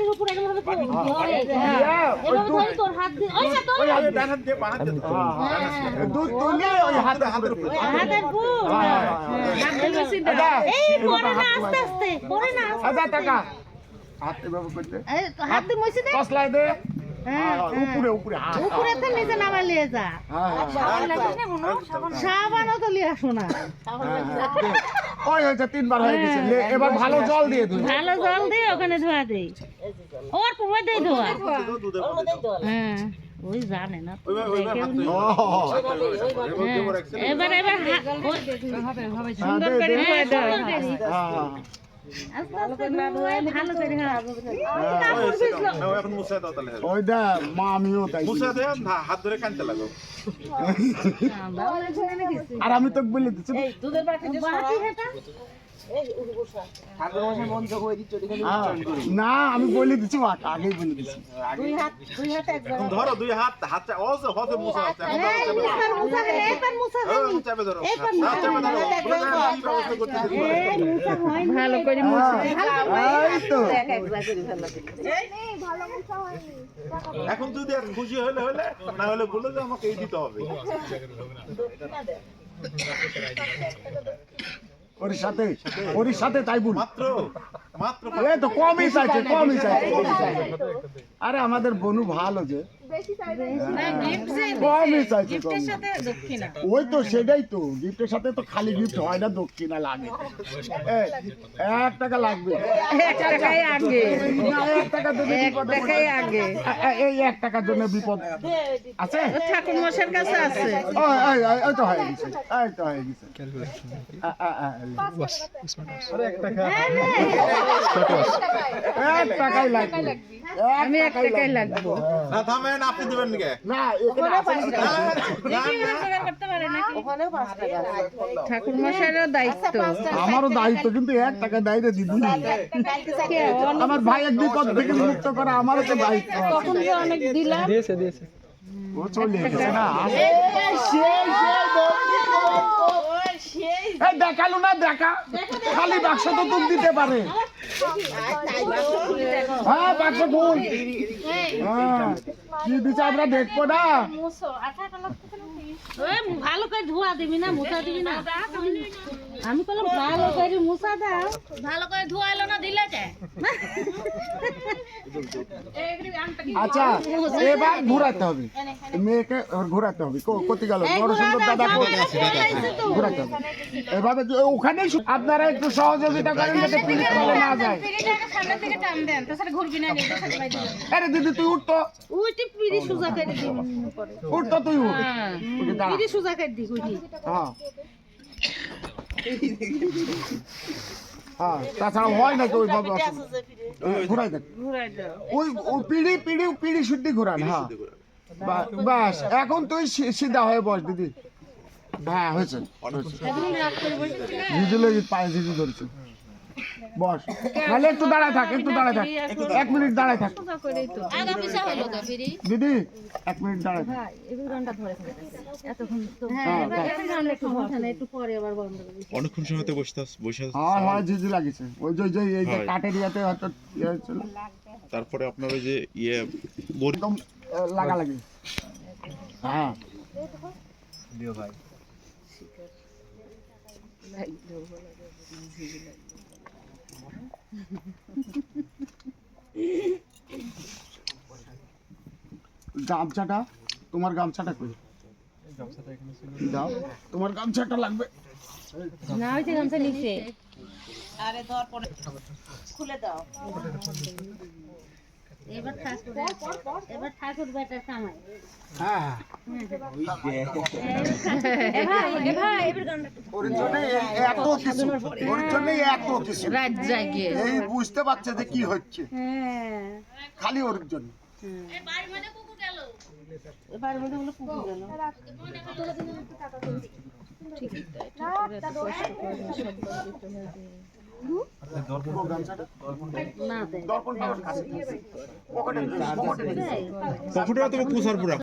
হাতের উপর এভাবে ধরে তোর হাত দিয়ে ওই না তোর ডান হাত দিয়ে বাঁ হাত দিয়ে দুধ তুলে ওই হাতের উপর হাতের উপর এই পড়ে না আস্তে আস্তে পড়ে না আদা টাকা হাত এভাবে করতে এই হাত দিয়ে মইছে দে কসলাই দে হ্যাঁ উপরে উপরে হাত উপরে তো নিচে নামাই লিয়ে যা সাবানও তো লিয়ে আসো না ওই হয়েছে 3 বার হয়ে গেছে এবার ভালো জল দিয়ে দিই ভালো জল দিয়ে ওখানে ধোয়া দেই ওর পুরো দেই ধোয়া হ্যাঁ ওই জানে না এবার এবার সুন্দর করে ধোয়া দাও ভালো করে এখন মুছে দাও তাহলে ওই দা মা আমিও তাই মুছে দে হাত ধরে কানতে লাগো আর আমি তো বলে দিচ্ছি দুধের বাটি না আমি বলে দিচ্ছি আগেই বলে দিচ্ছি দুই হাত একবার ধরো দুই হাত হাত হতে মুছে আছে চাপে ধরো ভালো করে এখন যদি খুশি হলে না হলে বলে যে আমাকে এই দিতে হবে ওর সাথে তাই বল মাত্র এই তো কমই চাইছে আরে আমাদের বনু ভালো যে কমই চাইছে ওই তো সেটাই তো গিফটের সাথে তো খালি গিফট হয় না দক্ষিণা লাগে 1 টাকা লাগবে 1 টাকাই আগে 1 টাকা জন্য এই 1 টাকার জন্য বিপদ আছে ঠাকুর মশাইয়ের কাছে আছে এই তো হয়ে গেছে এক টাকাই লাগবে আমি 1 টাকাই লাগবো না থামেন আপনি দিবেন নাকি না এখানে ঠাকুর মশাইয়েরও দায়িত্ব আমারও দায়িত্ব কিন্তু 1 টাকা দায়িত্ব দিদি আমার ভাইয়ের বিপদ থেকে মুক্ত করা আমারও তো দায়িত্ব তখন যে অনেক দিলাম দিয়েছে ও চলে গেছে না এই দেখালো না দেখা খালি বাক্স তো তুল দিতে পারে হ্যাঁ বাক্স তুল কি দিচ্ছে আমরা দেখবো না ভালো করে ধোয়া দিবি না মুছা দিবি না আমি বললাম ভালো করে মুছা দাও ভালো করে ধোয়াইলো না দিলে আচ্ছা এবার ঘুরাতে হবে মেয়েকে ঘুরাতে হবে কোথায় গেল বড় সুন্দর দাদা ঘুরাতে হবে এভাবে ওখানেই আপনারা একটু সহযোগিতা করেন যাতে পিড়ি চলে না যায় আরে দিদি তুই উঠতো উইটি পিড়ি সুজা করে দিবি উঠতো তুই উঠ পিড়ি সুজা করে দিবি উইটি হ্যাঁ তাছাড়া হয় নাকি ওইভাবে ঘুরাই দেন ওই পিড়ি শুদ্ধি ঘুরান হ্যাঁ বাস এখন তুই সিধা হয়ে বস দিদি হ্যাঁ হয়েছে পায়ে ঝিঝি ধরছে বস তাহলে একটু দাঁড়ায় থাক 1 মিনিট দাঁড়ায় থাক দিদি 1 মিনিট দাঁড়ায় থাক অনেকক্ষণ সময় বসে হ্যাঁ ঝিঝি লাগিয়েছে ওই যে এই যে কাঠের ইয়াতে হয়তো ইয়ে হয়েছিল তারপরে আপনার ওই যে একদম লাগালাগি হ্যাঁ ভাই গামছাটা তোমার গামছাটা কই দাও তোমার গামছাটা লাগবে না ওইটা গামছা নিচে আরে ধর পরে খুলে দাও এবার ঠাকুর বেটার কামাই হ্যাঁ রাত জাগে এই বুঝতে পারছে যে কি হচ্ছে খালি ওর জন্য পকেটে তো কুসার পুরা